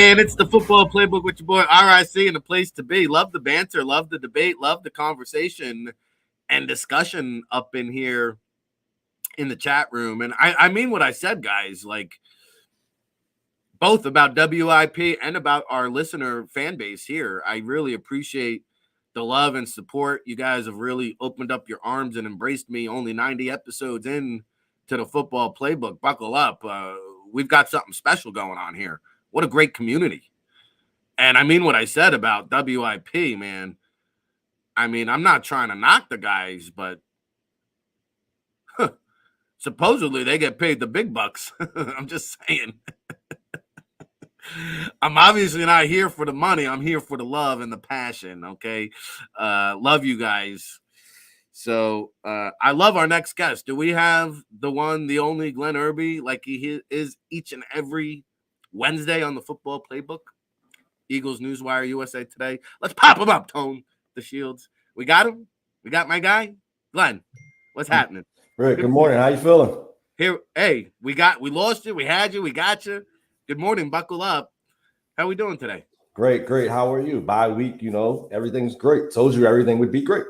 man, it's the Football Playbook with your boy RIC, and the place to be. Love the banter, love the debate, love the conversation and discussion up in here in the chat room. And I mean what I said, guys, like both about WIP and about our listener fan base here. I really appreciate the love and support. You guys have really opened up your arms and embraced me only 90 episodes in to the Football Playbook. Buckle up. We've got something special going on here. What a great community. And I mean what I said about WIP, man. I mean, I'm not trying to knock the guys, but supposedly they get paid the big bucks. I'm just saying. I'm obviously not here for the money. I'm here for the love and the passion, okay? Love you guys. So I love our next guest. Do we have the one, the only Glenn Erby, like he is each and every Wednesday on the Football Playbook? Eagles, Newswire, USA Today. Let's pop him up, Tone. The Shields. We got him? We got my guy? Glenn, what's happening? Rick, good morning. How you feeling? Here, hey, we lost you, we had you, we got you. Good morning, buckle up. How we doing today? Great. How are you? Bye week, everything's great. Told you everything would be great.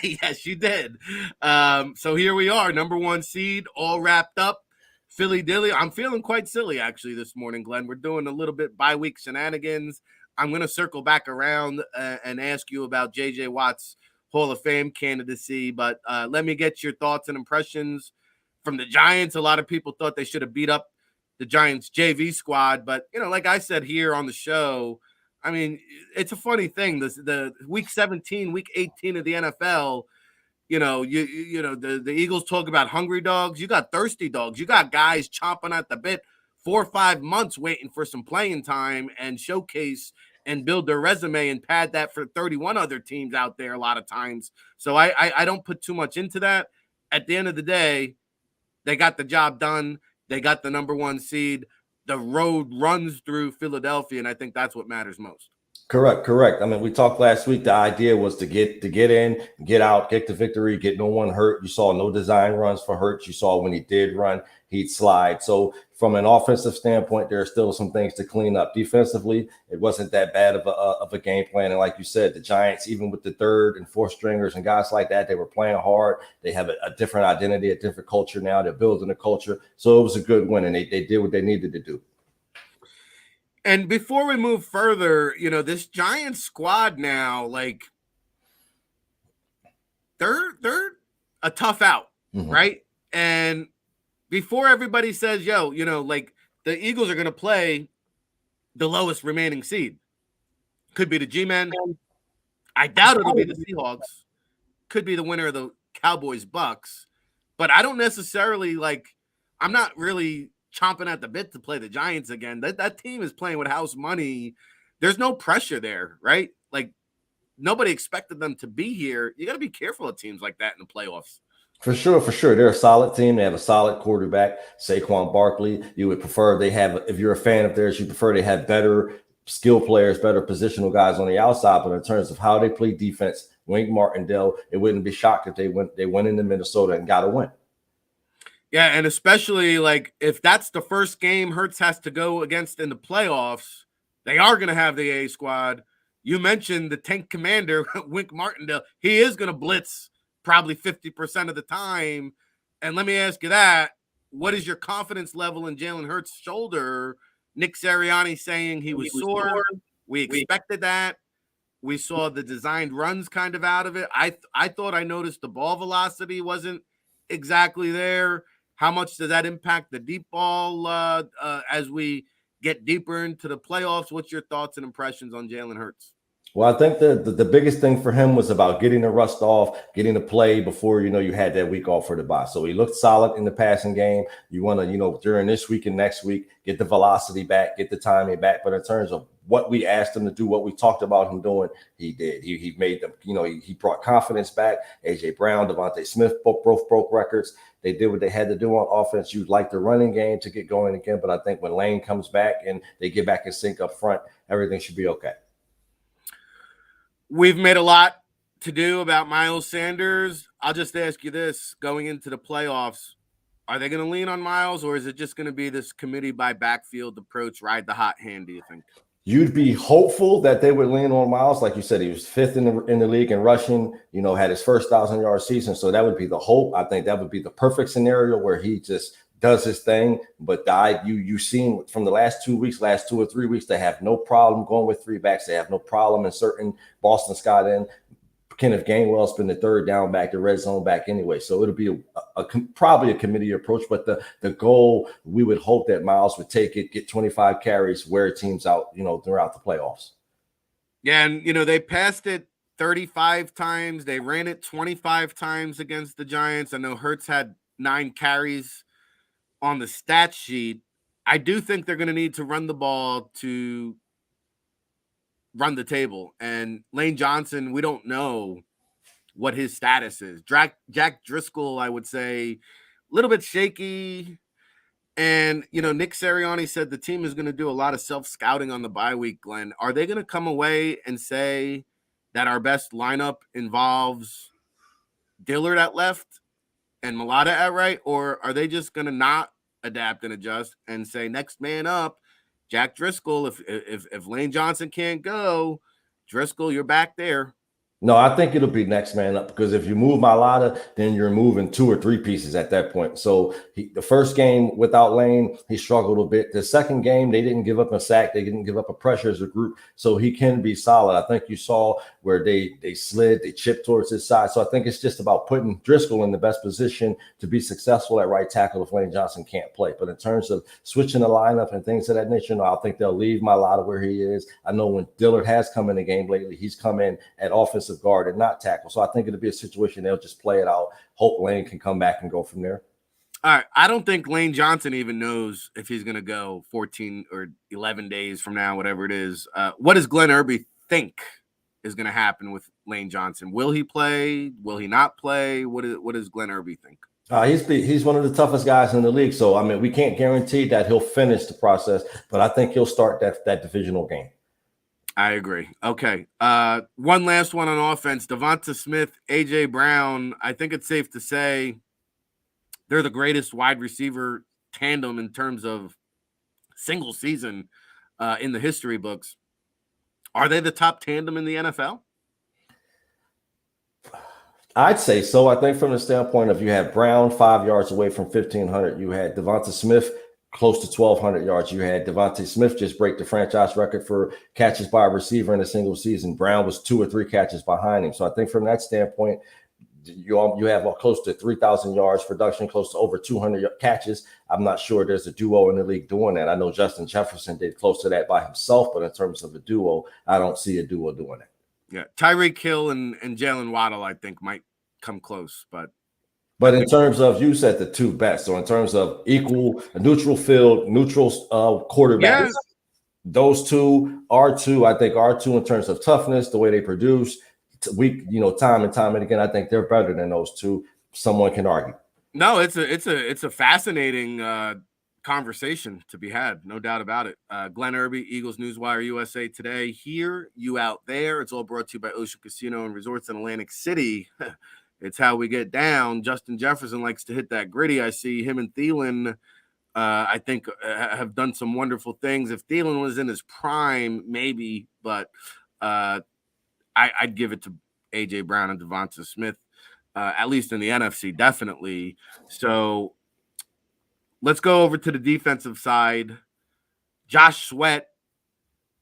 Yes, you did. So here we are, number one seed, all wrapped up. Philly Dilly. I'm feeling quite silly actually this morning, Glenn. We're doing a little bit bye-week shenanigans. I'm going to circle back around and ask you about J.J. Watt's Hall of Fame candidacy, but let me get your thoughts and impressions from the Giants. A lot of people thought they should have beat up the Giants JV squad, but, like I said here on the show, I mean, it's a funny thing. The week 17, week 18 of the NFL, the Eagles talk about hungry dogs. You got thirsty dogs. You got guys chomping at the bit 4 or 5 months waiting for some playing time and showcase and build their resume and pad that for 31 other teams out there a lot of times. So I don't put too much into that. At the end of the day, they got the job done. They got the number one seed. The road runs through Philadelphia, and I think that's what matters most. Correct. I mean, we talked last week. The idea was to get in, get out, get the victory, get no one hurt. You saw no design runs for Hurts. You saw when he did run, he'd slide. So from an offensive standpoint, there are still some things to clean up. Defensively, it wasn't that bad of a game plan. And like you said, the Giants, even with the third and fourth stringers and guys like that, they were playing hard. They have a different identity, a different culture now. They're building a culture. So it was a good win, and they did what they needed to do. And before we move further, this Giants squad now, like they're a tough out, right? And before everybody says, like the Eagles are going to play the lowest remaining seed. Could be the G-Men. I doubt it'll be the Seahawks. Could be the winner of the Cowboys-Bucks. But I don't necessarily I'm not really chomping at the bit to play the Giants again. That team is playing with house money. There's no pressure there, right? Like nobody expected them to be here. You got to be careful of teams like that in the playoffs. For sure. They're a solid team. They have a solid quarterback, Saquon Barkley. You would prefer if you're a fan of theirs, you prefer they have better skill players, better positional guys on the outside. But in terms of how they play defense, Wink Martindale, it wouldn't be shocked if they went into Minnesota and got a win. Yeah, and especially if that's the first game Hurts has to go against in the playoffs, they are going to have the A squad. You mentioned the tank commander, Wink Martindale. He is going to blitz probably 50% of the time. And let me ask you that. What is your confidence level in Jalen Hurts' shoulder? Nick Sirianni saying he was sore. We expected that. We saw the designed runs kind of out of it. I thought I noticed the ball velocity wasn't exactly there. How much does that impact the deep ball as we get deeper into the playoffs? What's your thoughts and impressions on Jalen Hurts? Well, I think the biggest thing for him was about getting the rust off, getting the play before, you had that week off for the bye. So he looked solid in the passing game. You want to, during this week and next week, get the velocity back, get the timing back. But in terms of what we asked him to do, what we talked about him doing, he did. He made them, he brought confidence back. A.J. Brown, Devontae Smith both broke records. They did what they had to do on offense. You'd like the running game to get going again. But I think when Lane comes back and they get back in sync up front, everything should be okay. We've made a lot to do about Miles Sanders. I'll just ask you this. Going into the playoffs, Are they going to lean on Miles, or is it just going to be this committee by backfield approach, ride the hot hand, do you think? You'd be hopeful that they would lean on Miles. Like you said, he was fifth in the league in rushing, had his first 1,000-yard season. So that would be the hope. I think that would be the perfect scenario where he just does his thing. But you've seen from the last 2 or 3 weeks, they have no problem going with three backs. They have no problem inserting Boston Scott in. Kenneth Gainwell's been the third down back, the red zone back anyway. So it'll be probably a committee approach, but the goal, we would hope that Miles would take it, get 25 carries, wear teams out, throughout the playoffs. Yeah, and, they passed it 35 times. They ran it 25 times against the Giants. I know Hurts had 9 carries on the stat sheet. I do think they're going to need to run the ball to run the table. And Lane Johnson, we don't know what his status is. Jack Driscoll, I would say, a little bit shaky. And, Nick Sirianni said the team is going to do a lot of self-scouting on the bye week, Glenn. Are they going to come away and say that our best lineup involves Dillard at left and Mulata at right? Or are they just going to not adapt and adjust and say next man up, Jack Driscoll? If Lane Johnson can't go, Driscoll, you're back there. No, I think it'll be next man up, because if you move Mulata, then you're moving 2 or 3 pieces at that point. So the first game without Lane, he struggled a bit. The second game, they didn't give up a sack. They didn't give up a pressure as a group. So he can be solid. I think you saw where they slid, they chipped towards his side. So I think it's just about putting Driscoll in the best position to be successful at right tackle if Lane Johnson can't play. But in terms of switching the lineup and things of that nature, no, I think they'll leave Mulata where he is. I know when Dillard has come in the game lately, he's come in at offensive guard and not tackle. So I think it'll be a situation they'll just play it out. Hope Lane can come back and go from there. All right. I don't think Lane Johnson even knows if he's going to go 14 or 11 days from now, whatever it is. What does Glenn Erby think is going to happen with Lane Johnson? Will he play? Will he not play? What does Glenn Erby think? He's one of the toughest guys in the league. So, I mean, we can't guarantee that he'll finish the process, but I think he'll start that divisional game. I agree. Okay. One last one on offense. Devonta Smith, A.J. Brown. I think it's safe to say they're the greatest wide receiver tandem in terms of single season in the history books. Are they the top tandem in the NFL? I'd say so. I think from the standpoint of, you had Brown 5 yards away from 1,500. You had Devonta Smith close to 1,200 yards. You had Devonta Smith just break the franchise record for catches by a receiver in a single season. Brown was 2 or 3 catches behind him. So I think from that standpoint, you have close to 3,000 yards production, close to over 200 catches. I'm not sure there's a duo in the league doing that. I know Justin Jefferson did close to that by himself, but in terms of a duo, I don't see a duo doing that. Yeah, Tyreek Hill and Jalen Waddle, I think, might come close, but in terms of, you said the 2 best, so in terms of equal, a neutral field, neutral quarterback, those 2 are 2. I think R2 in terms of toughness, the way they produce, time and time and again, I think they're better than those 2. Someone can argue. No, it's a fascinating conversation to be had, no doubt about it. Glenn Erby, Eagles Newswire USA Today. Here, you out there. It's all brought to you by Ocean Casino and Resorts in Atlantic City. It's how we get down. Justin Jefferson likes to hit that gritty. I see him and Thielen, I think, have done some wonderful things. If Thielen was in his prime, maybe, but I'd give it to A.J. Brown and Devonta Smith, at least in the NFC, definitely. So let's go over to the defensive side. Josh Sweat,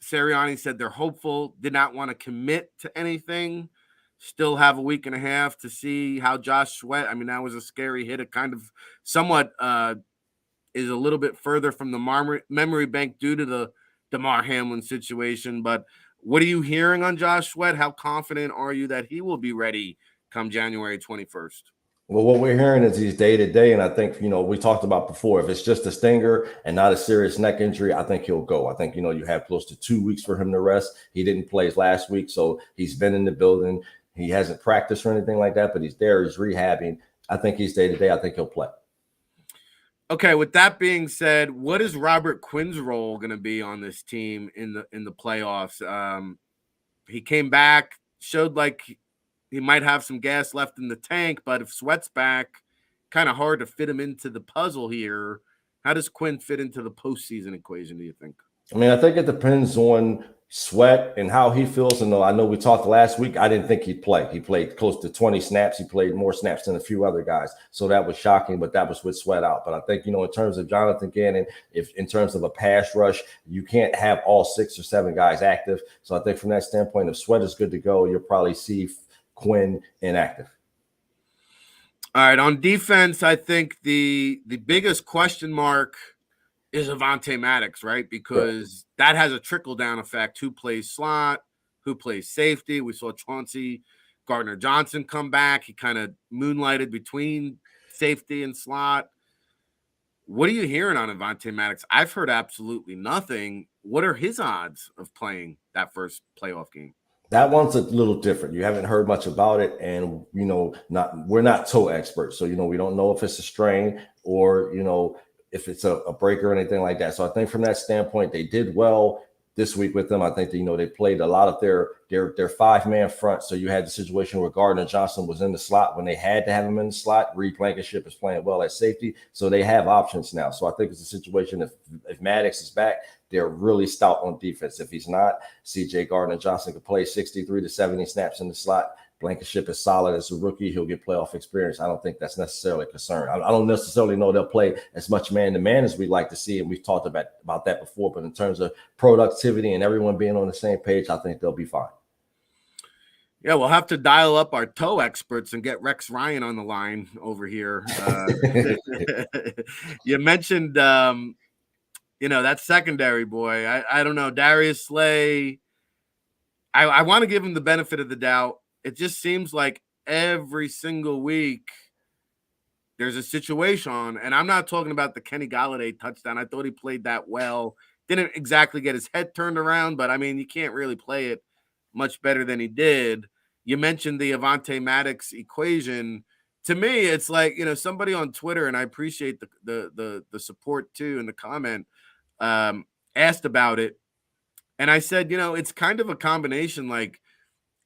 Sirianni said they're hopeful, did not want to commit to anything. Still have a week and a half to see how Josh Sweat, I mean, that was a scary hit. It kind of somewhat is a little bit further from the memory bank due to the DeMar Hamlin situation. But what are you hearing on Josh Sweat? How confident are you that he will be ready come January 21st? Well, what we're hearing is he's day-to-day, and I think, we talked about before, if it's just a stinger and not a serious neck injury, I think he'll go. I think, you have close to 2 weeks for him to rest. He didn't play last week, so he's been in the building. He hasn't practiced or anything like that, but he's there. He's rehabbing. I think he's day-to-day. I think he'll play. Okay, with that being said, what is Robert Quinn's role going to be on this team in the playoffs? He came back, showed like he might have some gas left in the tank, but if Sweat's back, kind of hard to fit him into the puzzle here. How does Quinn fit into the postseason equation, do you think? I mean, I think it depends on Sweat and how he feels. And I know we talked last week. I didn't think he'd play. He played close to 20 snaps. He played more snaps than a few other guys. So that was shocking, but that was with Sweat out. But I think, in terms of Jonathan Gannon, if in terms of a pass rush, you can't have all 6 or 7 guys active. So I think from that standpoint, if Sweat is good to go, you'll probably see Quinn inactive. All right, on defense, I think the biggest question mark is Avonte Maddox, right? Because that has a trickle-down effect. Who plays slot? Who plays safety? We saw Chauncey Gardner-Johnson come back. He kind of moonlighted between safety and slot. What are you hearing on Avonte Maddox? I've heard absolutely nothing. What are his odds of playing that first playoff game? That one's a little different. You haven't heard much about it, and we're not toe experts, so we don't know if it's a strain or if it's a break or anything like that. So I think from that standpoint, they did well this week with them. I think they played a lot of their 5-man front. So you had the situation where Gardner Johnson was in the slot when they had to have him in the slot. Reed Blankenship is playing well at safety, so they have options now. So I think it's a situation if Maddox is back, they're really stout on defense. If he's not, CJ Gardner Johnson could play 63 to 70 snaps in the slot. Blankenship is solid as a rookie. He'll get playoff experience. I don't think that's necessarily a concern. I don't necessarily know they'll play as much man-to-man as we'd like to see, and we've talked about that before. But in terms of productivity and everyone being on the same page, I think they'll be fine. Yeah, we'll have to dial up our toe experts and get Rex Ryan on the line over here. You mentioned, that secondary, boy. I don't know. Darius Slay, I want to give him the benefit of the doubt. It just seems like every single week there's a situation, and I'm not talking about the Kenny Golladay touchdown. I thought he played that well. Didn't exactly get his head turned around, but, I mean, you can't really play it much better than he did. You mentioned the Avonte Maddox equation. To me, it's like, somebody on Twitter, and I appreciate the support too in the comment, asked about it. And I said, it's kind of a combination, like,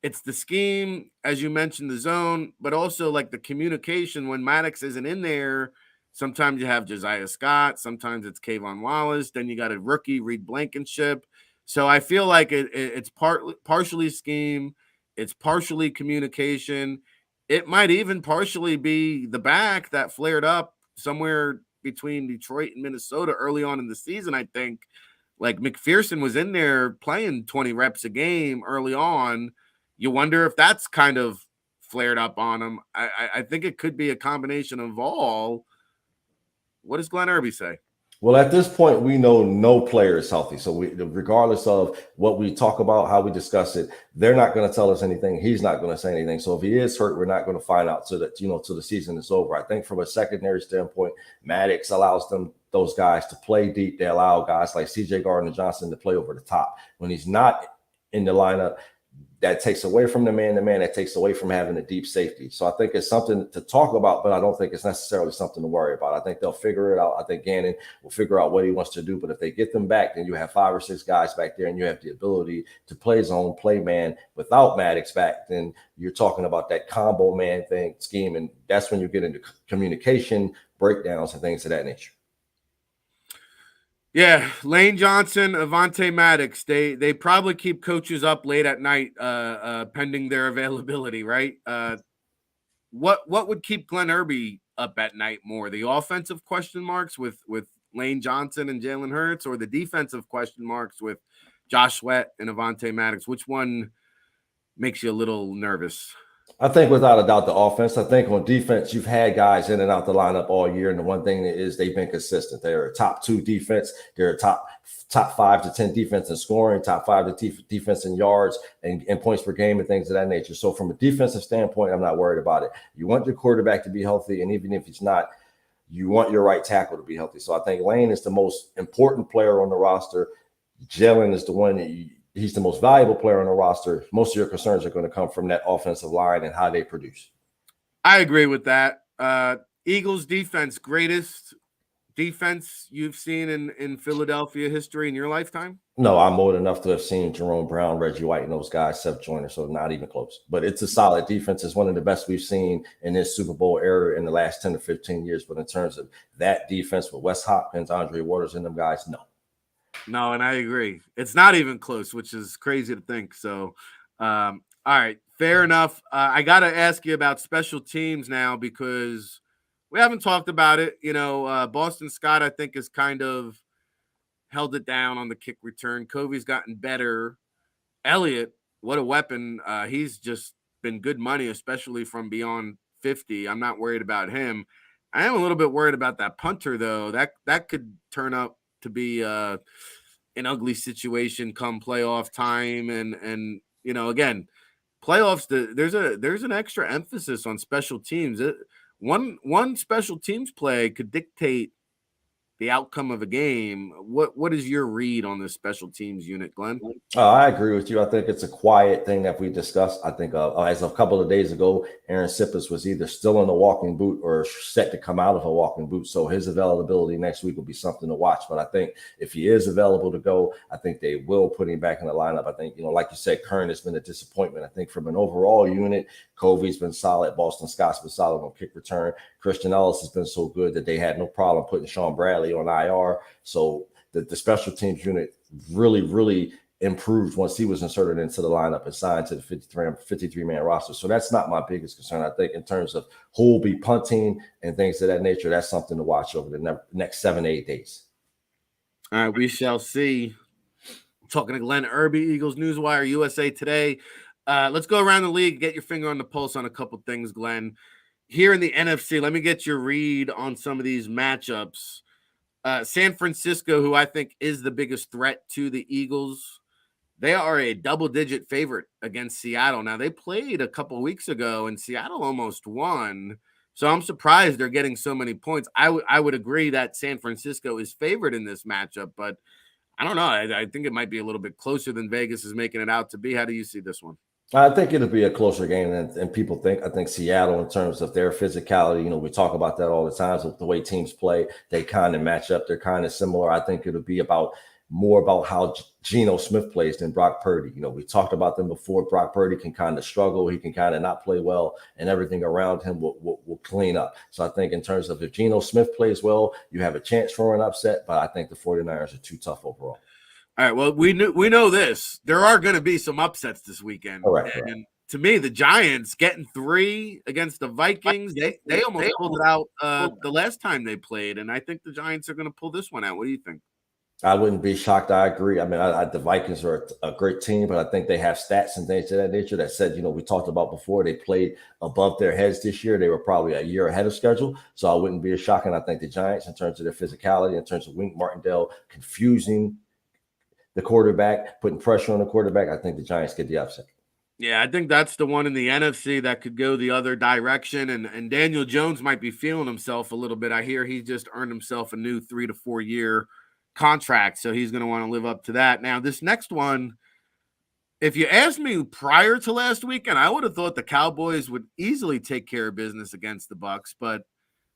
it's the scheme, as you mentioned, the zone, but also like the communication when Maddox isn't in there. Sometimes you have Josiah Scott, sometimes it's Kayvon Wallace, then you got a rookie, Reed Blankenship. So I feel like it's partially scheme, it's partially communication. It might even partially be the back that flared up somewhere between Detroit and Minnesota early on in the season. I think like McPherson was in there playing 20 reps a game early on. You wonder if that's kind of flared up on him. I think it could be a combination of all. What does Glenn Erby say? Well, at this point, we know no player is healthy. So regardless of what we talk about, how we discuss it, they're not going to tell us anything. He's not going to say anything. So if he is hurt, we're not going to find out till the season is over. I think from a secondary standpoint, Maddox allows those guys to play deep. They allow guys like CJ Gardner-Johnson to play over the top. When he's not in the lineup, that takes away from the man-to-man, that takes away from having a deep safety. So I think it's something to talk about, but I don't think it's necessarily something to worry about. I think they'll figure it out. I think Gannon will figure out what he wants to do. But if they get them back, then you have 5 or 6 guys back there, and you have the ability to play zone, play man without Maddox back. Then you're talking about that combo man scheme, and that's when you get into communication breakdowns and things of that nature. Yeah, Lane Johnson, Avonte Maddox, they probably keep coaches up late at night pending their availability, right? What would keep Glenn Erby up at night more? The offensive question marks with Lane Johnson and Jalen Hurts, or the defensive question marks with Josh Sweat and Avonte Maddox? Which one makes you a little nervous? I think without a doubt the offense. I think on defense, you've had guys in and out the lineup all year, and the one thing is they've been consistent. They're a top 2 defense. They're a top 5 to 10 defense in scoring, top 5 to defense in yards and points per game and things of that nature. So from a defensive standpoint, I'm not worried about it. You want your quarterback to be healthy, and even if he's not, you want your right tackle to be healthy. So I think Lane is the most important player on the roster. Jalen is the one he's the most valuable player on the roster. Most of your concerns are going to come from that offensive line and how they produce. I agree with that. Eagles defense, greatest defense you've seen in Philadelphia history in your lifetime? No, I'm old enough to have seen Jerome Brown, Reggie White, and those guys, Seth Joyner, so not even close. But it's a solid defense. It's one of the best we've seen in this Super Bowl era in the last 10 to 15 years. But in terms of that defense with Wes Hopkins, Andre Waters, and them guys, no. No, and I agree. It's not even close, which is crazy to think. So, all right, fair enough. I got to ask you about special teams now because we haven't talked about it. Boston Scott, I think, is kind of held it down on the kick return. Covey's gotten better. Elliott, what a weapon. He's just been good money, especially from beyond 50. I'm not worried about him. I am a little bit worried about that punter, though. That could turn up to be an ugly situation come playoff time. And again, playoffs, there's an extra emphasis on special teams. One special teams play could dictate the outcome of a game. What is your read on this special teams unit, Glenn? I agree with you. I think it's a quiet thing that we discussed. I think as of a couple of days ago, Aaron Sippers was either still in a walking boot or set to come out of a walking boot. So his availability next week will be something to watch. But I think if he is available to go, I think they will put him back in the lineup. I think, like you said, Kern has been a disappointment. I think from an overall unit, Covey's been solid. Boston Scott's been solid on kick return. Christian Ellis has been so good that they had no problem putting Sean Bradley on IR. So the special teams unit really, really improved once he was inserted into the lineup and signed to the 53-man roster. So that's not my biggest concern. I think in terms of who will be punting and things of that nature, that's something to watch over the next 7 to 8 days. All right, we shall see. I'm talking to Glenn Erby, Eagles Newswire, USA Today. Let's go around the league, get your finger on the pulse on a couple things, Glenn. Here in the NFC, let me get your read on some of these matchups. San Francisco, who I think is the biggest threat to the Eagles, they are a double-digit favorite against Seattle. Now, they played a couple weeks ago, and Seattle almost won. So I'm surprised they're getting so many points. I would agree that San Francisco is favored in this matchup, but I don't know. I think it might be a little bit closer than Vegas is making it out to be. How do you see this one? I think it'll be a closer game than people think. I think Seattle, in terms of their physicality, we talk about that all the time. So the way teams play, they kind of match up. They're kind of similar. I think it'll be more about how Geno Smith plays than Brock Purdy. We talked about them before. Brock Purdy can kind of struggle. He can kind of not play well, and everything around him will clean up. So I think in terms of if Geno Smith plays well, you have a chance for an upset, but I think the 49ers are too tough overall. All right, well, we know this. There are going to be some upsets this weekend. Right. And to me, the Giants getting 3 against the Vikings, they almost pulled it out the last time they played, and I think the Giants are going to pull this one out. What do you think? I wouldn't be shocked. I agree. I mean, the Vikings are a great team, but I think they have stats and things of that nature that said, we talked about before, they played above their heads this year. They were probably a year ahead of schedule. So I wouldn't be as shocking. I think the Giants, in terms of their physicality, in terms of Wink Martindale confusing the quarterback, putting pressure on the quarterback, I think the Giants get the upset. Yeah, I think that's the one in the NFC that could go the other direction. And Daniel Jones might be feeling himself a little bit. I hear he just earned himself a new 3 to 4 year contract, so he's going to want to live up to that. Now, this next one, if you asked me prior to last weekend, I would have thought the Cowboys would easily take care of business against the Bucs. But,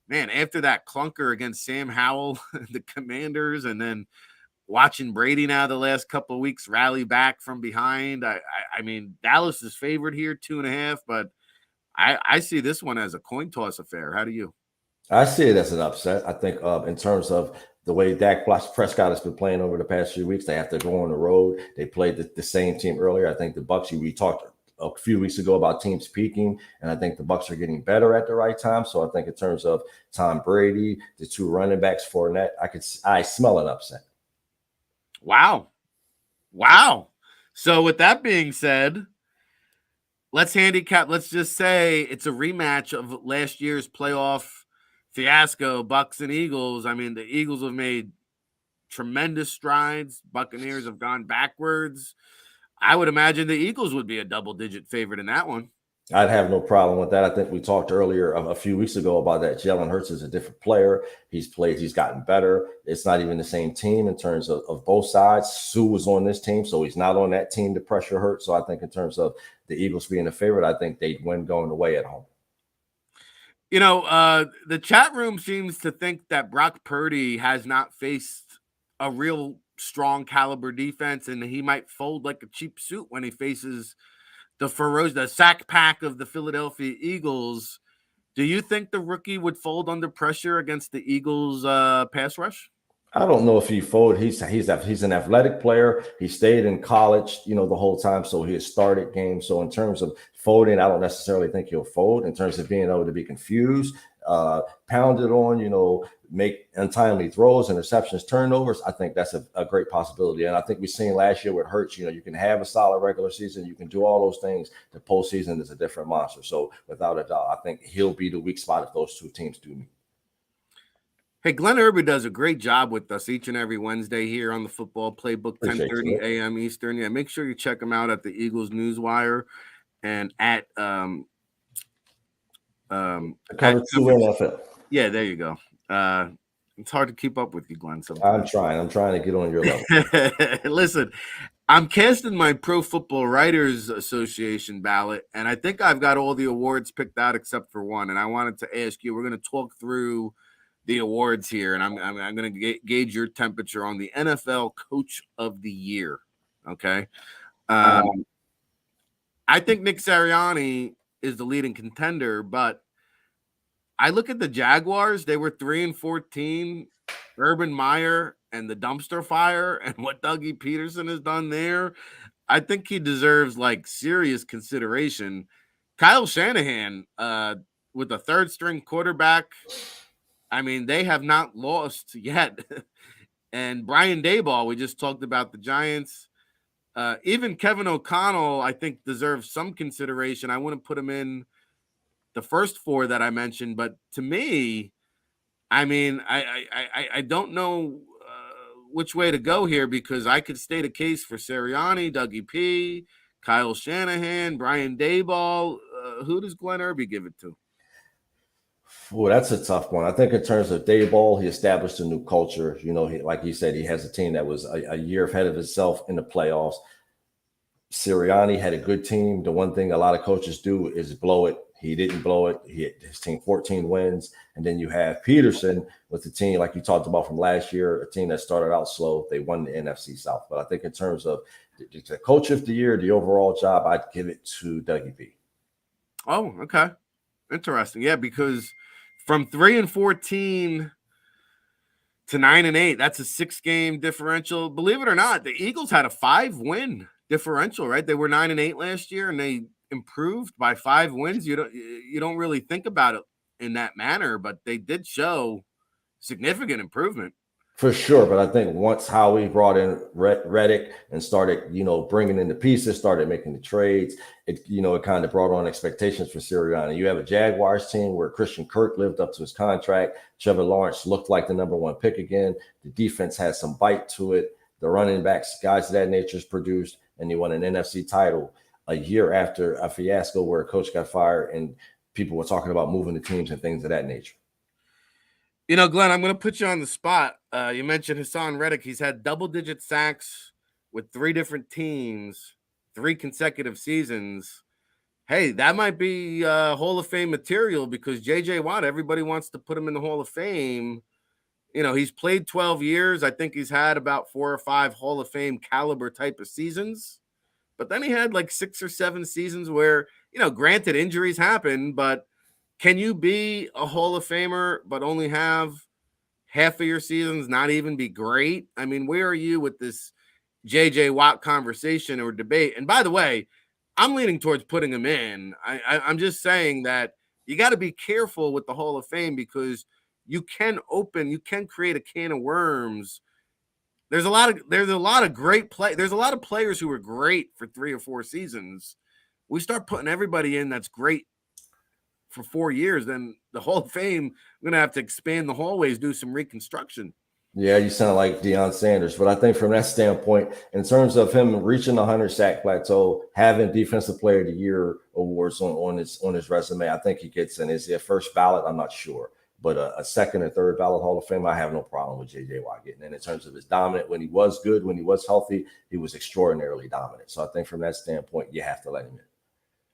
man, after that clunker against Sam Howell, the Commanders, and then watching Brady now the last couple of weeks rally back from behind. I mean, Dallas is favored here 2.5, but I see this one as a coin toss affair. How do you? I see it as an upset. I think in terms of the way Dak Prescott has been playing over the past few weeks, they have to go on the road. They played the same team earlier. I think the Bucs, we talked a few weeks ago about teams peaking, and I think the Bucs are getting better at the right time. So I think in terms of Tom Brady, the 2 running backs, Fournette, I smell an upset. Wow. So with that being said, let's handicap. Let's just say it's a rematch of last year's playoff fiasco, Bucs and Eagles. I mean, the Eagles have made tremendous strides. Buccaneers have gone backwards. I would imagine the Eagles would be a double-digit favorite in that one. I'd have no problem with that. I think we talked earlier a few weeks ago about that. Jalen Hurts is a different player. He's gotten better. It's not even the same team in terms of both sides. Sue was on this team, so he's not on that team to pressure Hurts. So I think in terms of the Eagles being a favorite, I think they'd win going away at home. The chat room seems to think that Brock Purdy has not faced a real strong caliber defense, and he might fold like a cheap suit when he faces the sack pack of the Philadelphia Eagles. Do you think the rookie would fold under pressure against the Eagles' pass rush? I don't know if he folded. He's an athletic player. He stayed in college, the whole time, so he has started games. So in terms of folding, I don't necessarily think he'll fold. In terms of being able to be confused, pounded on, make untimely throws, interceptions, turnovers, I think that's a great possibility. And I think we've seen last year with Hurts, you can have a solid regular season, you can do all those things. The postseason is a different monster. So without a doubt, I think he'll be the weak spot if those two teams do meet. Hey, Glenn Erby does a great job with us each and every Wednesday here on the Football Playbook, 10:30 a.m. Eastern. Yeah, make sure you check him out at the Eagles Newswire and at Cover 2 NFL. Yeah, there you go. It's hard to keep up with you, Glenn. So I'm trying to get on your level. Listen, I'm casting my Pro Football Writers Association ballot, and I think I've got all the awards picked out except for one. And I wanted to ask you, we're going to talk through the awards here, and I'm going to gauge your temperature on the NFL Coach of the Year. Okay. I think Nick Sirianni is the leading contender, but I look at the Jaguars. They were 3-14. Urban Meyer and the dumpster fire and what Dougie Peterson has done there. I think he deserves serious consideration. Kyle Shanahan with a third string quarterback. I mean, they have not lost yet. And Brian Daboll, we just talked about the Giants. Even Kevin O'Connell, I think, deserves some consideration. I wouldn't put him in the first four that I mentioned, but to me, I mean, I don't know which way to go here, because I could state a case for Sirianni, Dougie P, Kyle Shanahan, Brian Daboll. Who does Glenn Erby give it to? Well, that's a tough one. I think in terms of Daboll, he established a new culture. Like he said, he has a team that was a year ahead of itself in the playoffs. Sirianni had a good team. The one thing a lot of coaches do is blow it. He didn't blow it. He had his team 14 wins. And then you have Peterson with the team, like you talked about from last year, a team that started out slow. They won the NFC South. But I think in terms of the coach of the year, the overall job, I'd give it to Dougie P. Oh, okay. Interesting. Yeah, because from 3-14 to 9-8, that's a 6-game differential. Believe it or not, the Eagles had a 5-win differential, right? They were 9-8 last year, and they improved by 5 wins. You don't really think about it in that manner, but they did show significant improvement. For sure, but I think once Howie brought in Reddick and started, bringing in the pieces, started making the trades, it kind of brought on expectations for Sirianni. You have a Jaguars team where Christian Kirk lived up to his contract. Trevor Lawrence looked like the number one pick again. The defense has some bite to it. The running backs, guys of that nature is produced, and you won an NFC title a year after a fiasco where a coach got fired and people were talking about moving the teams and things of that nature. Glenn, I'm going to put you on the spot. You mentioned Hassan Reddick. He's had double-digit sacks with 3 different teams, 3 consecutive seasons. Hey, that might be Hall of Fame material, because J.J. Watt, everybody wants to put him in the Hall of Fame. He's played 12 years. I think he's had about 4 or 5 Hall of Fame caliber type of seasons. But then he had 6 or 7 seasons where, granted, injuries happen, but can you be a Hall of Famer but only have half of your seasons not even be great? I mean, where are you with this J.J. Watt conversation or debate? And by the way, I'm leaning towards putting him in. I'm just saying that you got to be careful with the Hall of Fame, because you can create a can of worms. There's a lot of great play. There's a lot of players who were great for 3 or 4 seasons. We start putting everybody in that's great for 4 years, then the Hall of Fame, I'm going to have to expand the hallways, do some reconstruction. Yeah, you sound like Deion Sanders. But I think from that standpoint, in terms of him reaching the 100-sack plateau, having Defensive Player of the Year awards on his resume, I think he gets in. Is he a first ballot? I'm not sure. But a second or third ballot Hall of Fame, I have no problem with J.J. Watt getting in terms of his dominant. When he was good, when he was healthy, he was extraordinarily dominant. So I think from that standpoint, you have to let him in.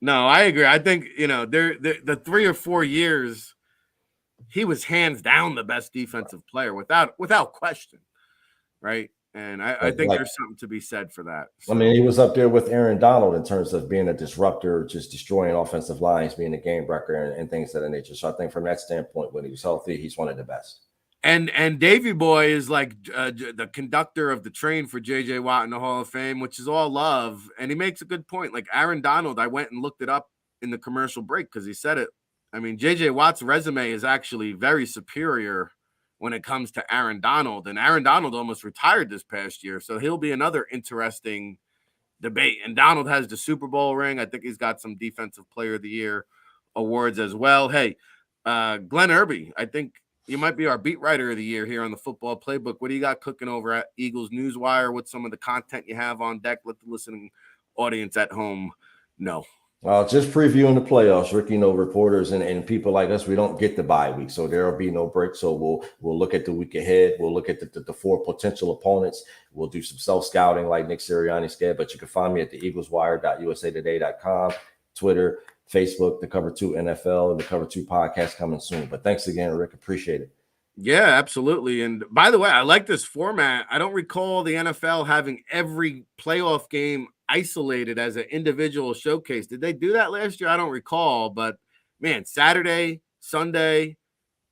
No, I agree. I think, the 3 or 4 years he was hands down the best defensive player without question, right? And I think Like, there's something to be said for that. I So mean, he was up there with Aaron Donald in terms of being a disruptor, just destroying offensive lines, being a game breaker, and things of that nature. So I think from that standpoint, when he was healthy, he's one of the best. and Davy Boy is like the conductor of the train for J.J. Watt in the Hall of Fame, which is all love. And he makes a good point. Like Aaron Donald, I went and looked it up in the commercial break because he said it. I mean, J.J. Watt's resume is actually very superior when it comes to Aaron Donald. And Aaron Donald almost retired this past year. So he'll be another interesting debate. And Donald has the Super Bowl ring. I think he's got some Defensive Player of the Year awards as well. Hey, Glenn Erby, I think you might be our beat writer of the year here on the Football Playbook. What do you got cooking over at Eagles Newswire? What's some of the content you have on deck? Let the listening audience at home know. Just previewing the playoffs, Rick. You know, reporters and people like us, we don't get the bye week, so there will be no break. So we'll look at the week ahead. We'll look at the four potential opponents. We'll do some self scouting like Nick Sirianni said. But you can find me at the EaglesWire.usatoday.com, Twitter, Facebook, the Cover 2 NFL, and the Cover 2 podcast coming soon. But thanks again, Rick. Appreciate it. Yeah, absolutely. And by the way, I like this format. I don't recall the NFL having every playoff game isolated as an individual showcase. Did they do that last year? I don't recall, but man, Saturday, Sunday,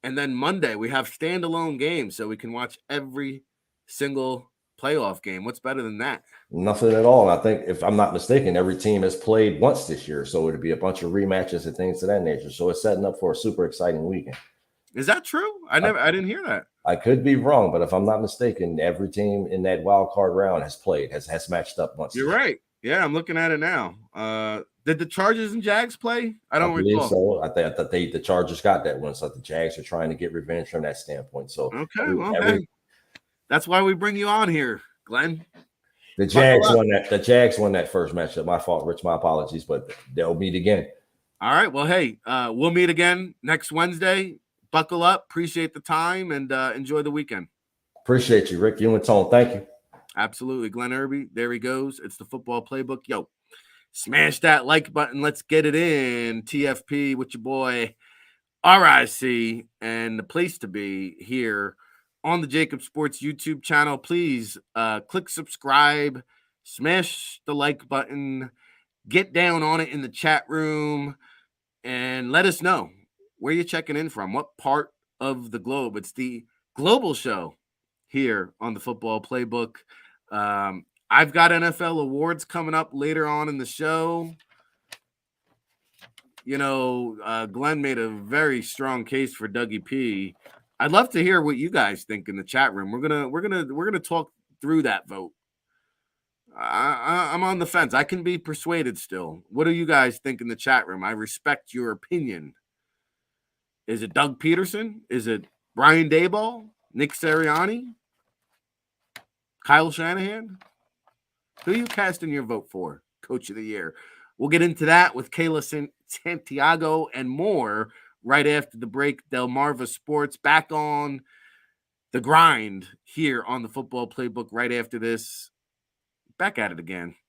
and then Monday, we have standalone games so we can watch every single playoff game. What's better than that? Nothing at all. And I think, if I'm not mistaken, every team has played once this year. So it'd be a bunch of rematches and things of that nature. So it's setting up for a super exciting weekend. Is that true? I didn't hear that. I could be wrong, but if I'm not mistaken, every team in that wild card round has played, has matched up once. You're right. Yeah, I'm looking at it now. Did the Chargers and Jags play? I don't recall. So I thought the Chargers got that one. So the Jags are trying to get revenge from that standpoint. So okay, well, that's why we bring you on here, Glenn. The Jags won that. The Jags won that first matchup. My fault, Rich. My apologies, but they'll meet again. All right. Well, hey, we'll meet again next Wednesday. Buckle up. Appreciate the time and enjoy the weekend. Appreciate you, Rick. You and Tone. Thank you. Absolutely. Glenn Erby. There he goes. It's the Football Playbook. Yo, smash that like button. Let's get it in. TFP with your boy RIC, and the place to be here on the JAKIB Sports YouTube channel. Please click subscribe, smash the like button, get down on it in the chat room, and let us know where you're checking in from, what part of the globe. It's the global show here on the Football Playbook. I've got NFL awards coming up later on in the show. You know, Glenn made a very strong case for Dougie P. I'd love to hear what you guys think in the chat room. We're gonna talk through that vote. I'm on the fence. I can be persuaded still. What do you guys think in the chat room? I respect your opinion. Is it Doug Peterson? Is it Brian Daboll? Nick Sirianni? Kyle Shanahan? Who are you casting your vote for? Coach of the Year. We'll get into that with Kayla Santiago and more right after the break. Delmarva Sports back on the grind here on the Football Playbook right after this. Back at it again.